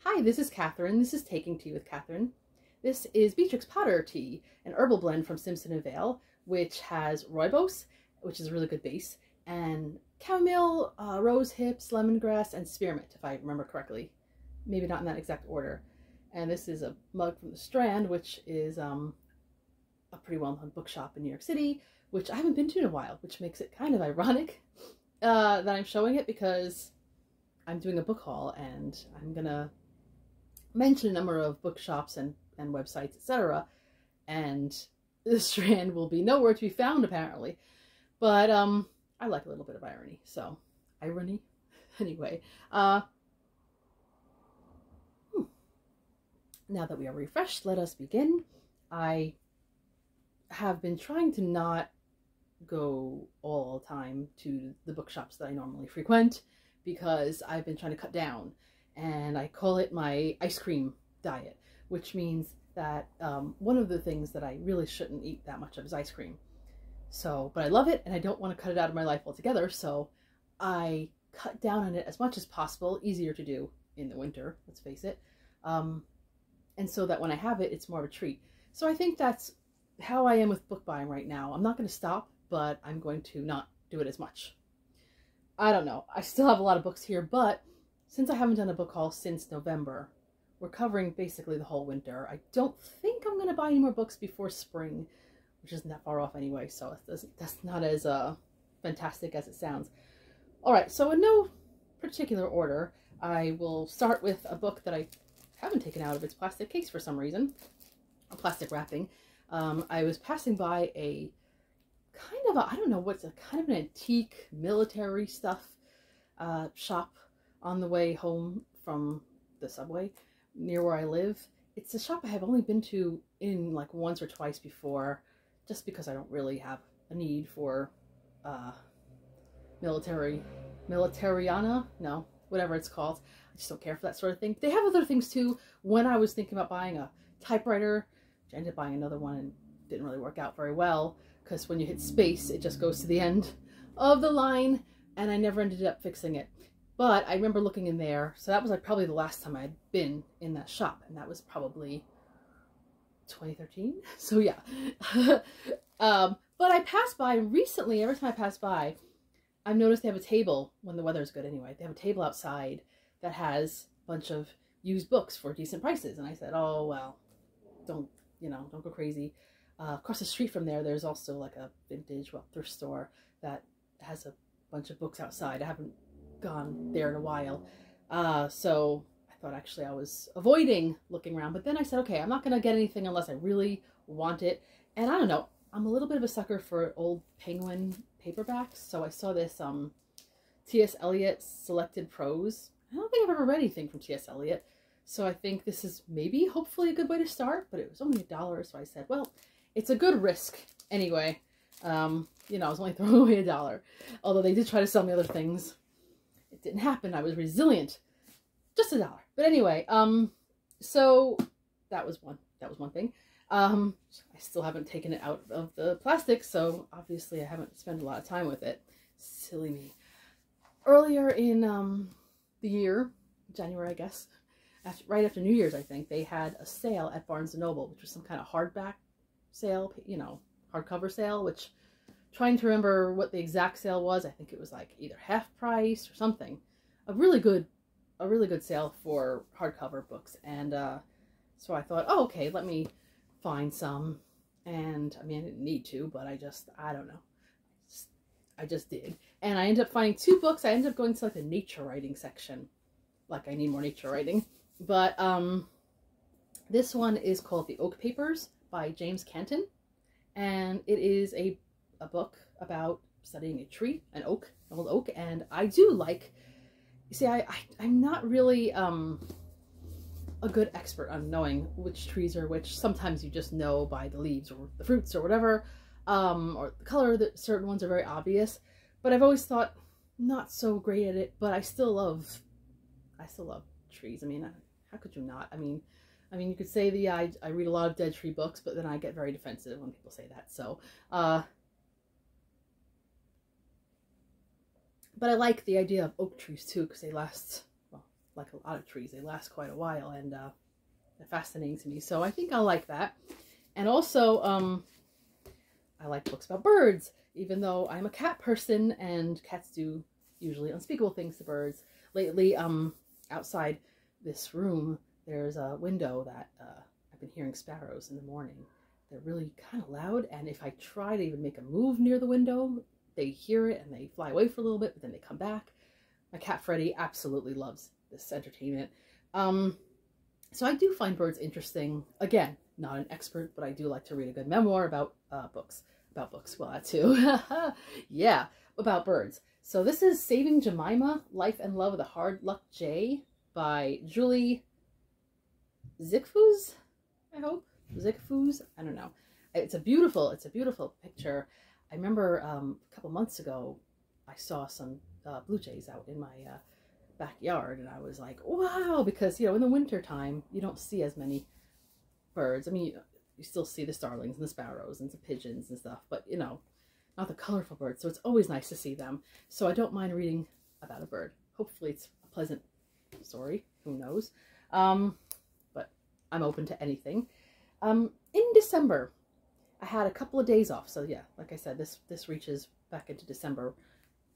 Hi, this is Catherine. This is Taking Tea with Catherine. This is Beatrix Potter tea, an herbal blend from Simpson and Vale, which has rooibos, which is a really good base, and chamomile, rose hips, lemongrass, and spearmint, if I remember correctly. Maybe not in that exact order. And this is a mug from the Strand, which is a pretty well-known bookshop in New York City, which I haven't been to in a while, which makes it kind of ironic that I'm showing it because I'm doing a book haul and I'm gonna mention a number of bookshops and websites, etc. And the Strand will be nowhere to be found, apparently. But I like a little bit of irony, so irony. Anyway, now that we are refreshed, let us begin. I have been trying to not go all the time to the bookshops that I normally frequent because I've been trying to cut down, and I call it my ice cream diet, which means that one of the things that I really shouldn't eat that much of is ice cream. So, but I love it and I don't want to cut it out of my life altogether, so I cut down on it as much as possible. Easier to do in the winter, let's face it. And so that when I have it, it's more of a treat. So I think that's how I am with book buying right now. I'm not going to stop, but I'm going to not do it as much. I don't know. I still have a lot of books here, but since I haven't done a book haul since November, we're covering basically the whole winter. I don't think I'm going to buy any more books before spring, which isn't that far off anyway, so that's not as fantastic as it sounds. All right, so in no particular order, I will start with a book that I haven't taken out of its plastic case for some reason, a plastic wrapping. I was passing by a kind of a, I don't know what's a kind of an antique military stuff shop on the way home from the subway near where I live. It's a shop I have only been to in like once or twice before, just because I don't really have a need for militariana, no, whatever it's called. I just don't care for that sort of thing. They have other things too. When I was thinking about buying a typewriter, which I ended up buying another one and didn't really work out very well, because when you hit space, it just goes to the end of the line, and I never ended up fixing it. But I remember looking in there, so that was like probably the last time I'd been in that shop, and that was probably 2013. So yeah. But I passed by recently, every time I pass by, I've noticed they have a table, when the weather's good anyway, they have a table outside that has a bunch of used books for decent prices. And I said, oh, well, don't go crazy. Across the street from there, there's also like a vintage, well, thrift store that has a bunch of books outside. I haven't gone there in a while. So I thought actually I was avoiding looking around, but then I said, okay, I'm not going to get anything unless I really want it. And I don't know, I'm a little bit of a sucker for old Penguin paperbacks. So I saw this T.S. Eliot Selected Prose. I don't think I've ever read anything from T.S. Eliot. So I think this is maybe, hopefully, a good way to start, but it was only $1. So I said, well, it's a good risk anyway. You know, I was only throwing away $1. Although they did try to sell me other things. It didn't happen. I was resilient. Just $1. But anyway, so that was one thing. I still haven't taken it out of the plastic, so obviously I haven't spent a lot of time with it. Silly me. Earlier in the year, January, I guess, right after New Year's, I think, they had a sale at Barnes & Noble, which was some kind of hardback sale, you know, hardcover sale, which, trying to remember what the exact sale was, I think it was like either half price or something. A really good sale for hardcover books. And so I thought, oh, okay, let me find some. And I mean, I didn't need to, but I don't know. I just did. And I ended up finding 2 books. I ended up going to like the nature writing section. Like I need more nature writing. But this one is called The Oak Papers by James Canton. And it is a book about studying a tree, an oak, an old oak. And I do like, you see, I'm not really a good expert on knowing which trees are which. Sometimes you just know by the leaves or the fruits or whatever, or the color, that certain ones are very obvious. But I've always thought not so great at it, but I still love trees. I mean, how could you not? I mean, you could say I read a lot of dead tree books, but then I get very defensive when people say that. So, but I like the idea of oak trees too, because they last, well, like a lot of trees. They last quite a while, and they're fascinating to me. So I think I'll like that. And also, I like books about birds, even though I'm a cat person, and cats do usually unspeakable things to birds. Lately, outside this room, there's a window that I've been hearing sparrows in the morning. They're really kind of loud, and if I try to even make a move near the window, they hear it and they fly away for a little bit, but then they come back. My cat Freddie absolutely loves this entertainment. So I do find birds interesting. Again, not an expert, but I do like to read a good memoir about books. About books, well, that too. Yeah, about birds. So this is Saving Jemima, Life and Love of the Hard Luck Jay by Julie Zickfus, I hope. Zickfus? I don't know. It's a beautiful picture. I remember a couple months ago, I saw some blue jays out in my backyard, and I was like, wow, because, you know, in the winter time, you don't see as many birds. I mean, you still see the starlings and the sparrows and some pigeons and stuff, but, you know, not the colorful birds. So it's always nice to see them. So I don't mind reading about a bird. Hopefully it's a pleasant story. Who knows? But I'm open to anything. In December, I had a couple of days off. So yeah, like I said, this reaches back into December,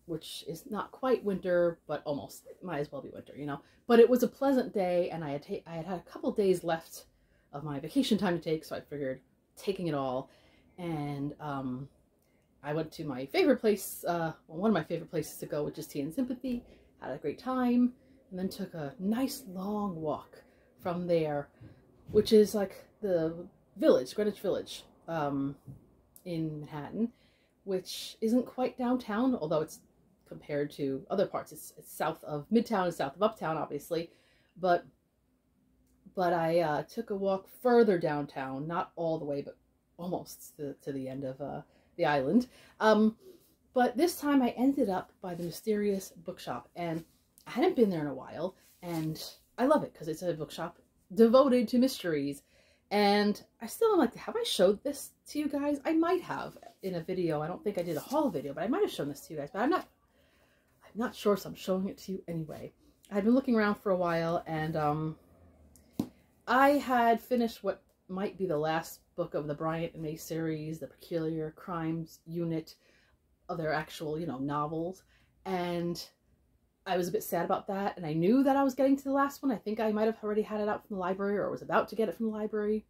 which is not quite winter, but almost. It might as well be winter, you know. But it was a pleasant day, and I had a couple days left of my vacation time to take, so I figured taking it all. And I went to my favorite place, well, one of my favorite places to go, which is Tea and Sympathy. Had a great time, and then took a nice long walk from there, which is like the village, Greenwich Village, in Manhattan, which isn't quite downtown, although it's compared to other parts. It's south of Midtown and south of Uptown, obviously, but I took a walk further downtown, not all the way, but almost to the end of the island. But this time I ended up by the mysterious bookshop, and I hadn't been there in a while, and I love it because it's a bookshop devoted to mysteries. And I still am like, have I showed this to you guys? I might have in a video. I don't think I did a haul video, but I might have shown this to you guys, but I'm not sure, so I'm showing it to you anyway. I've been looking around for a while, and I had finished what might be the last book of the Bryant and May series, the Peculiar Crimes Unit of their actual, you know, novels. And I was a bit sad about that, and I knew that I was getting to the last one. I think I might have already had it out from the library, or was about to get it from the library,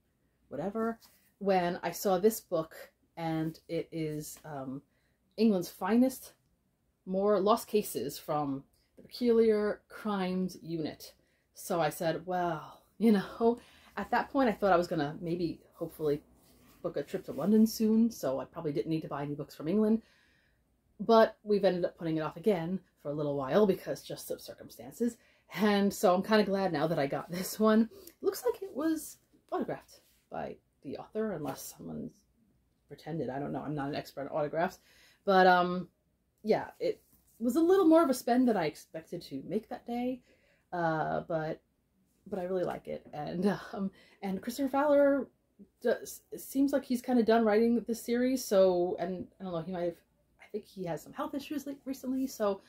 whatever, when I saw this book, and it is England's finest, more lost cases from the Peculiar Crimes Unit. So I said, well, you know, at that point I thought I was gonna maybe, hopefully, book a trip to London soon, so I probably didn't need to buy any books from England. But we've ended up putting it off again for a little while because just of circumstances. And so I'm kind of glad now that I got this one. It looks like it was autographed by the author, unless someone's pretended. I don't know. I'm not an expert on autographs. But yeah, it was a little more of a spend than I expected to make that day. But I really like it. And Christopher Fowler it seems like he's kind of done writing this series. So, and I don't know, he might have, I think he has some health issues recently, so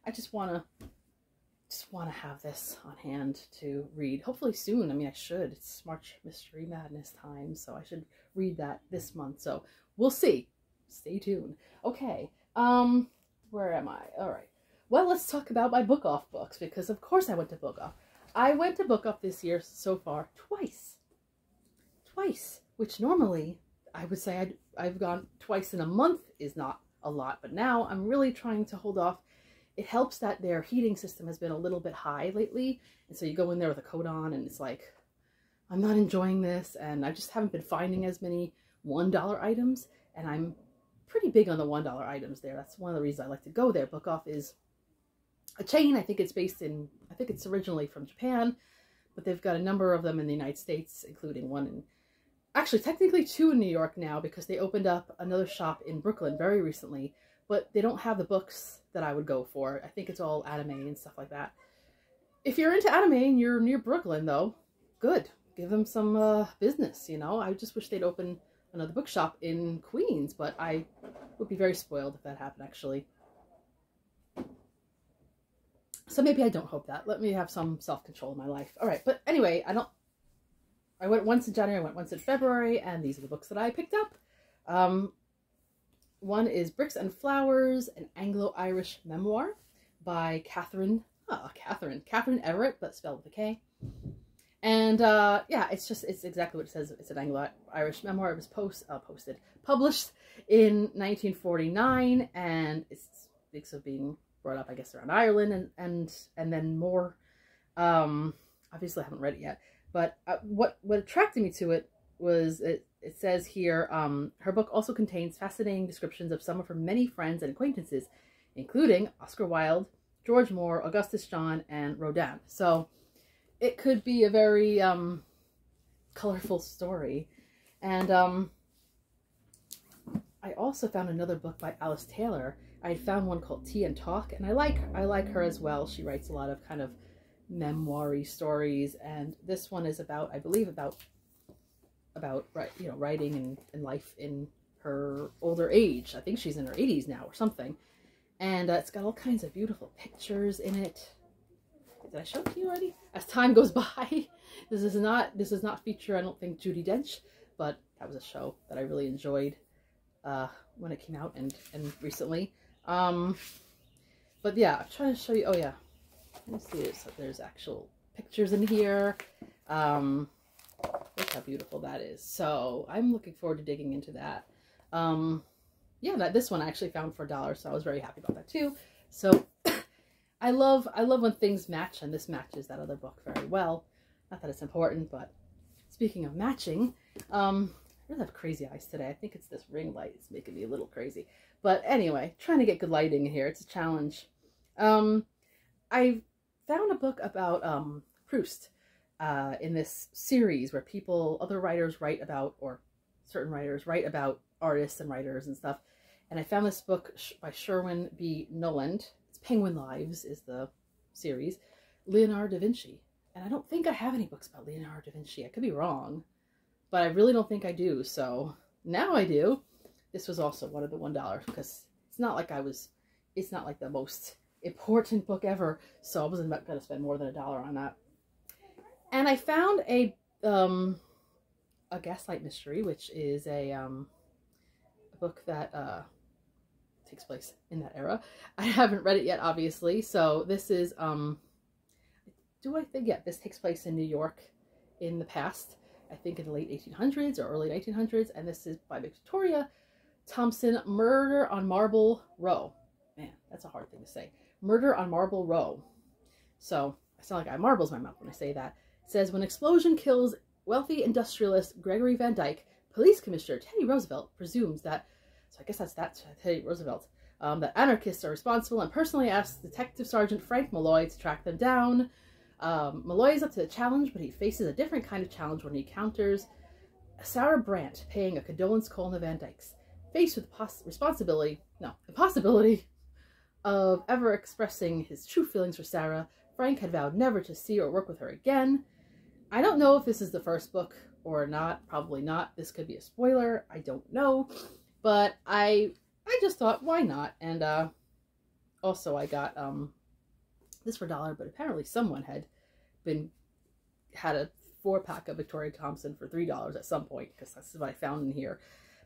I just want to have this on hand to read. Hopefully soon. I mean, I should. It's March Mystery Madness time, so I should read that this month. So we'll see. Stay tuned. Okay. Where am I? All right. Well, let's talk about my book off books, because of course I went to book off. I went to book off this year so far twice, which normally I would say I've gone twice in a month is not a lot, but now I'm really trying to hold off. It helps that their heating system has been a little bit high lately, and so you go in there with a coat on and it's like, I'm not enjoying this, and I just haven't been finding as many $1 items, and I'm pretty big on the $1 items there. That's one of the reasons I like to go there. Book Off is a chain. I think it's originally from Japan, but they've got a number of them in the United States, including one in, actually technically two in New York now, because they opened up another shop in Brooklyn very recently, but they don't have the books that I would go for. I think it's all anime and stuff like that. If you're into anime and you're near Brooklyn, though, good. Give them some business, you know. I just wish they'd open another bookshop in Queens, but I would be very spoiled if that happened, actually. So maybe I don't hope that. Let me have some self-control in my life. All right, but anyway, I went once in January, I went once in February, and these are the books that I picked up. One is Bricks and Flowers, an Anglo-Irish memoir by Catherine Everett, but spelled with a K. And yeah, it's exactly what it says. It's an Anglo-Irish memoir. It was published in 1949, and it speaks of being brought up, I guess, around Ireland, and then more. Obviously, I haven't read it yet, but what attracted me to it was it says here, her book also contains fascinating descriptions of some of her many friends and acquaintances, including Oscar Wilde, George Moore, Augustus John, and Rodin. So it could be a very colorful story. And I also found another book by Alice Taylor. I had found one called Tea and Talk, and I like her as well. She writes a lot of kind of memoir-y stories, and this one is about, I believe, about writing and life in her older age. I think she's in her 80s now or something. And it's got all kinds of beautiful pictures in it. Did I show it to you already? As time goes by, this does not feature, I don't think, Judi Dench, but that was a show that I really enjoyed when it came out and recently. But yeah, I'm trying to show you. Oh yeah, let's see. There's actual pictures in here. Look how beautiful that is. So I'm looking forward to digging into that. Yeah, this one I actually found for $1, so I was very happy about that too. So I love when things match, and this matches that other book very well. Not that it's important, but speaking of matching, I really have crazy eyes today. I think it's this ring light. It's making me a little crazy. But anyway, trying to get good lighting in here. It's a challenge. I found a book about Proust in this series where other writers write about, or certain writers write about artists and writers and stuff. And I found this book by Sherwin B. Noland. It's Penguin Lives is the series. Leonardo da Vinci. And I don't think I have any books about Leonardo da Vinci. I could be wrong, but I really don't think I do. So now I do. This was also one of the $1 because it's not like the most important book ever. So I wasn't going to spend more than $1 on that. And I found a Gaslight Mystery, which is a book that takes place in that era. I haven't read it yet, obviously. So this is, this takes place in New York in the past. I think in the late 1800s or early 1900s. And this is by Victoria Thompson, Murder on Marble Row. Man, that's a hard thing to say. Murder on Marble Row. So I sound like I have marbles in my mouth when I say that. It says, when explosion kills wealthy industrialist Gregory Van Dyke, Police Commissioner Teddy Roosevelt presumes that, so I guess that's Teddy Roosevelt, that anarchists are responsible, and personally asks Detective Sergeant Frank Malloy to track them down. Malloy is up to the challenge, but he faces a different kind of challenge when he encounters Sarah Brandt paying a condolence call to Van Dykes. Faced with the impossibility of ever expressing his true feelings for Sarah, Frank had vowed never to see or work with her again. I don't know if this is the first book or not. Probably not. This could be a spoiler. I don't know. But I just thought, why not? And also I got this for $1, but apparently someone had a 4-pack of Victoria Thompson for $3 at some point, because that's what I found in here.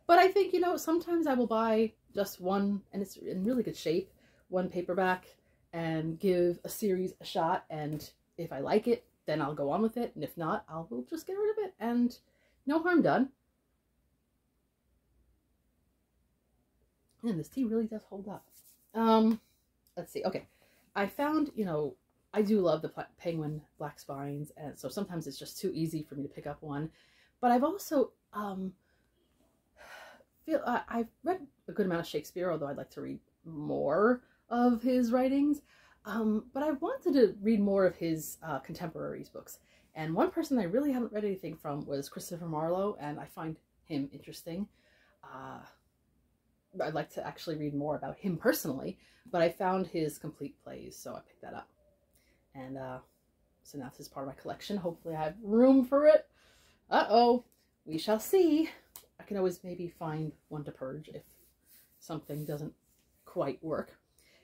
But I think, sometimes I will buy just one, and it's in really good shape, one paperback, and give a series a shot, and if I like it, then I'll go on with it, and if not, we'll just get rid of it, and no harm done. And this tea really does hold up. Let's see. Okay, I found, I do love the Penguin Black Spines, and so sometimes it's just too easy for me to pick up one. But I've also I've read a good amount of Shakespeare, although I'd like to read more of his writings. But I wanted to read more of his contemporaries books. And one person I really haven't read anything from was Christopher Marlowe, and I find him interesting. I'd like to actually read more about him personally, but I found his complete plays, so I picked that up. And so now this is part of my collection. Hopefully I have room for it. Uh-oh, we shall see. I can always maybe find one to purge if something doesn't quite work.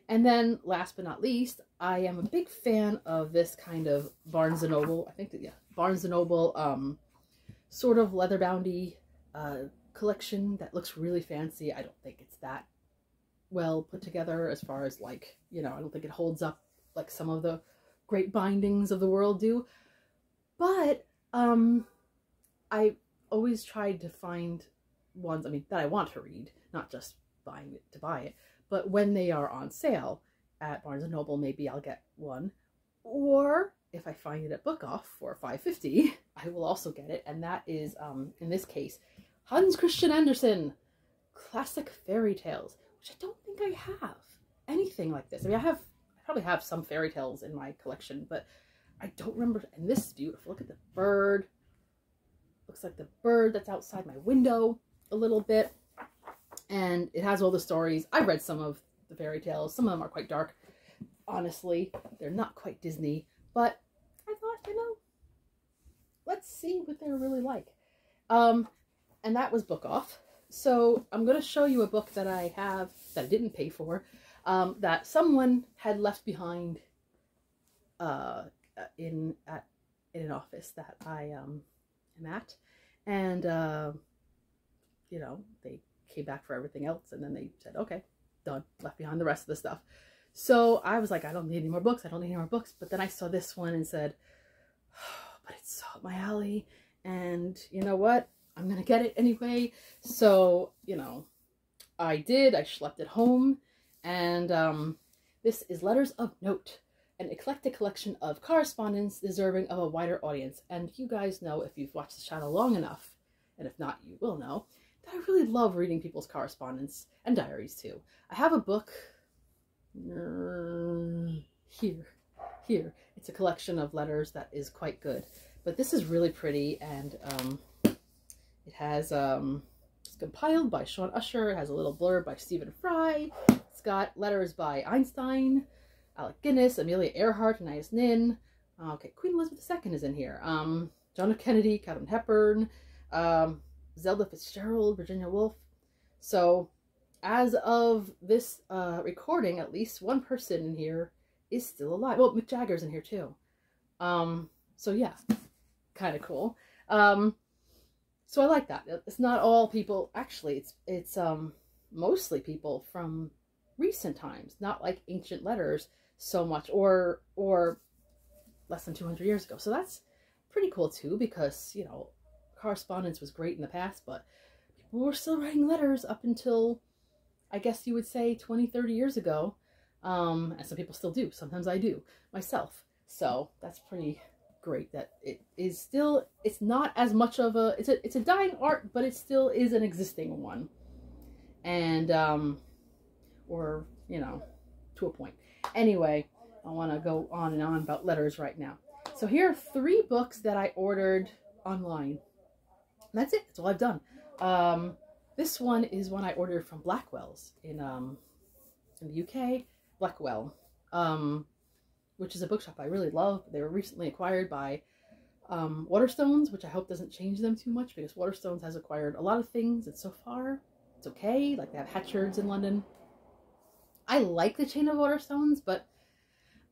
And then last but not least, I am a big fan of this kind of Barnes & Noble, I think that, yeah, Barnes & Noble sort of leather boundy collection that looks really fancy. I don't think it's that well put together as far as like, you know, I don't think it holds up like some of the great bindings of the world do. But I always tried to find ones, I mean, that I want to read, not just buying it to buy it, but when they are on sale at Barnes & Noble, maybe I'll get one. Or if I find it at Book Off for $5.50, I will also get it. And that is, in this case, Hans Christian Andersen, Classic Fairy Tales, which I don't think I have anything like this. I mean, I probably have some fairy tales in my collection, but I don't remember. And this is beautiful. Look at the bird. Looks like the bird that's outside my window a little bit. And it has all the stories. I read some of the fairy tales. Some of them are quite dark. Honestly, they're not quite Disney, but I thought, you know, let's see what they're really like. And that was Book Off. So I'm going to show you a book that I have that I didn't pay for, that someone had left behind in an office that I am at. And, you know, they came back for everything else, and then they said, okay, done, left behind the rest of the stuff. So I was like, I don't need any more books. I don't need any more books. But then I saw this one and said, oh, but it's so up my alley. And you know what? I'm going to get it anyway. So, you know, I did. I schlepped it home. And this is Letters of Note, an eclectic collection of correspondence deserving of a wider audience. And you guys know, if you've watched this channel long enough, and if not, you will know, that I really love reading people's correspondence and diaries too. I have a book here. It's a collection of letters that is quite good. But this is really pretty, and it has, it's compiled by Sean Usher. It has a little blurb by Stephen Fry. It's got letters by Einstein, Alec Guinness, Amelia Earhart, Anais Nin. Okay, Queen Elizabeth II is in here. John F. Kennedy, Katharine Hepburn, Zelda Fitzgerald, Virginia Woolf. So, as of this recording, at least one person in here is still alive. Well, Mick Jagger's in here too. So yeah, kind of cool. So I like that. It's not all people, actually, it's mostly people from recent times, not like ancient letters so much, or less than 200 years ago. So that's pretty cool too, because, you know, correspondence was great in the past, but people were still writing letters up until, I guess you would say, 20, 30 years ago. And some people still do. Sometimes I do myself. So that's pretty great that it is still, it's not as much of a, it's a dying art, but it still is an existing one. And, or, you know, to a point. Anyway, I want to go on and on about letters right now. So here are 3 books that I ordered online. And that's it. That's all I've done. This one is one I ordered from Blackwell's in the UK. Blackwell, which is a bookshop I really love. They were recently acquired by Waterstones, which I hope doesn't change them too much, because Waterstones has acquired a lot of things, and so far it's okay. Like, they have Hatchards in London. I like the chain of Waterstones, but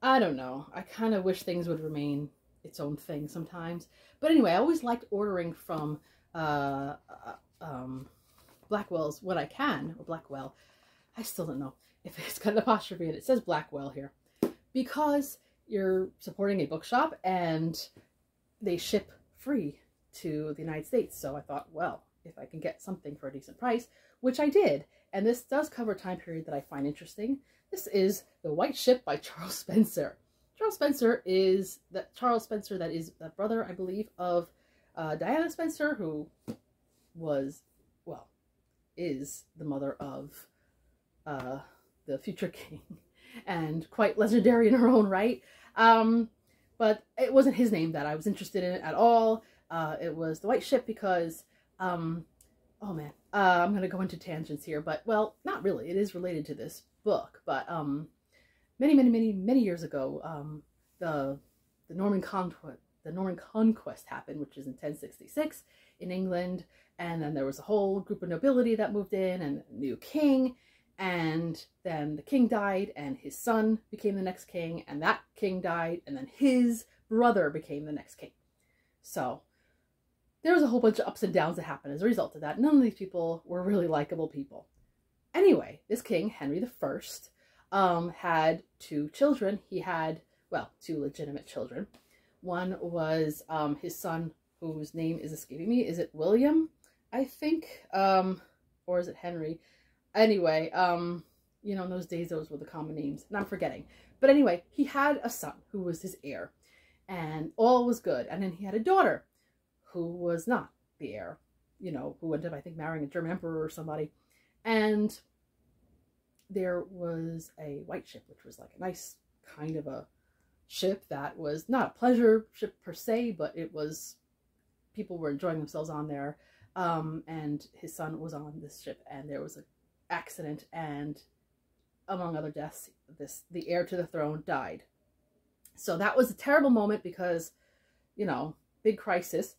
I don't know. I kind of wish things would remain its own thing sometimes. But anyway, I always liked ordering from Blackwell's when I can, or Blackwell. I still don't know if it's got an apostrophe in it. It says Blackwell here, because you're supporting a bookshop and they ship free to the United States. So I thought, well, if I can get something for a decent price, which I did, and this does cover a time period that I find interesting. This is The White Ship by Charles Spencer. Charles Spencer is that is the brother, I believe, of Diana Spencer, who was, well, is the mother of the future king, and quite legendary in her own right. But it wasn't his name that I was interested in at all. It was The White Ship because, oh man, I'm going to go into tangents here, but, well, not really. It is related to this book, but many years ago, the Norman Conquest happened, which is in 1066 in England, and then there was a whole group of nobility that moved in, and a new king, And then the king died, and his son became the next king, and that king died, and then his brother became the next king. So there was a whole bunch of ups and downs that happened as a result of that. None of these people were really likable people. Anyway, this king, Henry I, had two children. He had, well, two legitimate children. One was his son, whose name is escaping me. Is it William, I think? Or is it Henry? Anyway, you know, in those days, those were the common names, and I'm forgetting. But anyway, he had a son who was his heir, and all was good. And then he had a daughter who was not the heir, you know, who ended up, I think, marrying a German emperor or somebody. And there was a white ship, which was like a nice kind of a ship that was not a pleasure ship per se, but it was, people were enjoying themselves on there. And his son was on this ship, and there was an accident, and among other deaths, the heir to the throne died. So that was a terrible moment because, you know, big crisis.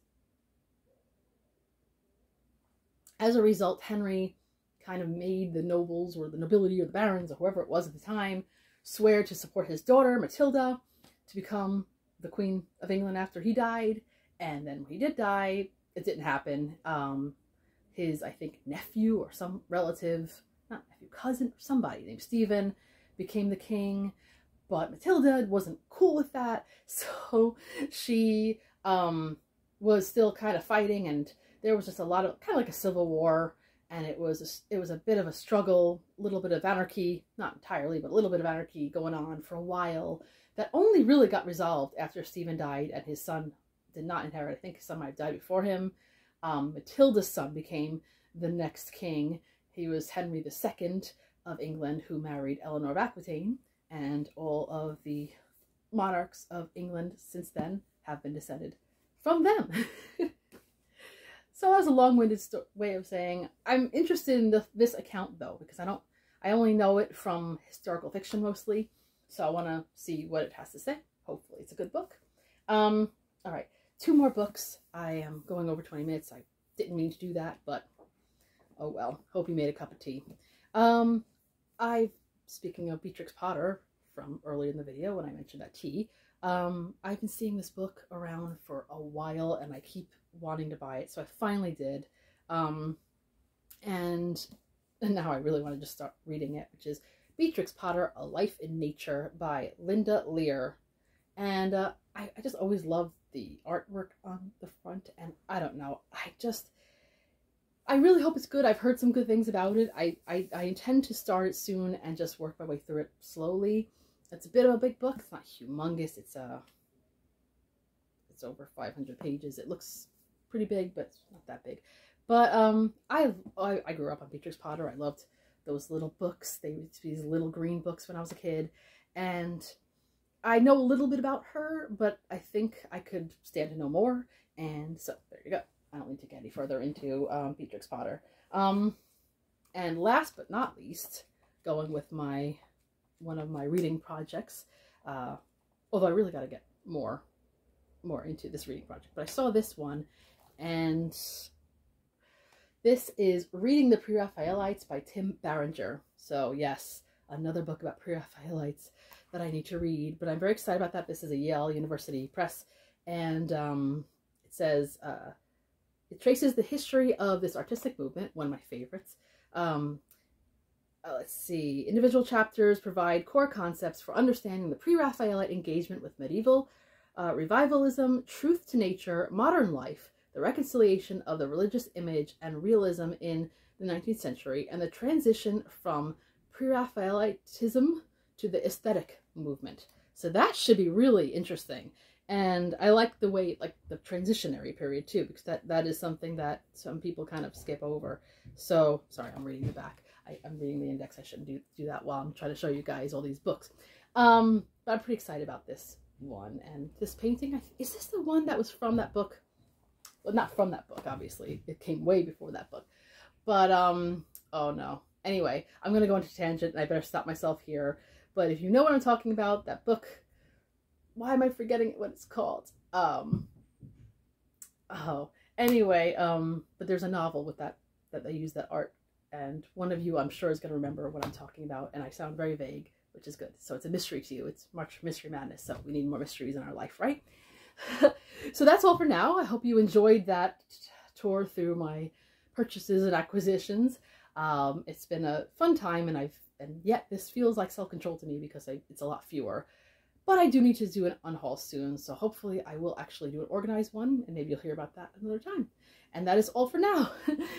As a result, Henry kind of made the nobles or the nobility or the barons or whoever it was at the time swear to support his daughter, Matilda, to become the Queen of England after he died. And then when he did die, it didn't happen. His, I think, nephew or some relative, not nephew, cousin, or somebody named Stephen became the king. But Matilda wasn't cool with that. So she was still kind of fighting, and there was just a lot of, kind of like a civil war, and it was a bit of a struggle, a little bit of anarchy, not entirely, but a little bit of anarchy going on for a while that only really got resolved after Stephen died and his son did not inherit. I think his son might have died before him. Matilda's son became the next king. He was Henry II of England, who married Eleanor of Aquitaine, and all of the monarchs of England since then have been descended from them. So that was a long-winded way of saying I'm interested in this account, though, because I only know it from historical fiction mostly, so I want to see what it has to say. Hopefully it's a good book. All right, 2 more books. I am going over 20 minutes. I didn't mean to do that, but oh well. Hope you made a cup of tea. Speaking of Beatrix Potter from earlier in the video when I mentioned that tea, I've been seeing this book around for a while, and I keep wanting to buy it, so I finally did. And now I really want to just start reading it, which is Beatrix Potter, A Life in Nature by Linda Lear. And I just always loved the artwork on the front, and I don't know, I really hope it's good. I've heard some good things about it. I intend to start it soon and just work my way through it slowly. It's a bit of a big book. It's not humongous. It's over 500 pages. It looks pretty big, but it's not that big. But I grew up on Beatrix Potter. I loved those little books. They used to be these little green books when I was a kid, and I know a little bit about her, but I think I could stand to know more. And so there you go. I don't need to get any further into Beatrix Potter. And last but not least, going with one of my reading projects, although I really got to get more into this reading project, but I saw this one, and this is Reading the Pre-Raphaelites by Tim Barringer. So yes, another book about Pre-Raphaelites that I need to read, but I'm very excited about that. This is a Yale University Press, and it says, it traces the history of this artistic movement, one of my favorites. Let's see. Individual chapters provide core concepts for understanding the pre-Raphaelite engagement with medieval revivalism, truth to nature, modern life, the reconciliation of the religious image and realism in the 19th century, and the transition from pre-Raphaelitism to the aesthetic movement. So that should be really interesting. And I like the way, like the transitionary period too, because that is something that some people kind of skip over. So, sorry, I'm reading the back. I'm reading the index. I shouldn't do that while I'm trying to show you guys all these books. But I'm pretty excited about this one. And this painting, is this the one that was from that book? Well, not from that book, obviously. It came way before that book. But, oh no. Anyway, I'm going to go into tangent, and I better stop myself here. But if you know what I'm talking about, that book, why am I forgetting what it's called? Anyway, but there's a novel with that they use that art and one of you I'm sure is going to remember what I'm talking about, and I sound very vague, which is good. So it's a mystery to you. It's March Mystery Madness, so we need more mysteries in our life, right? So that's all for now. I hope you enjoyed that tour through my purchases and acquisitions. It's been a fun time, and yet this feels like self-control to me because it's a lot fewer. But I do need to do an unhaul soon, so hopefully I will actually do an organized one, and maybe you'll hear about that another time. And that is all for now.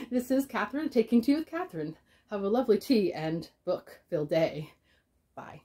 This is Catherine, Taking Tea with Catherine. Have a lovely tea and book-filled day. Bye.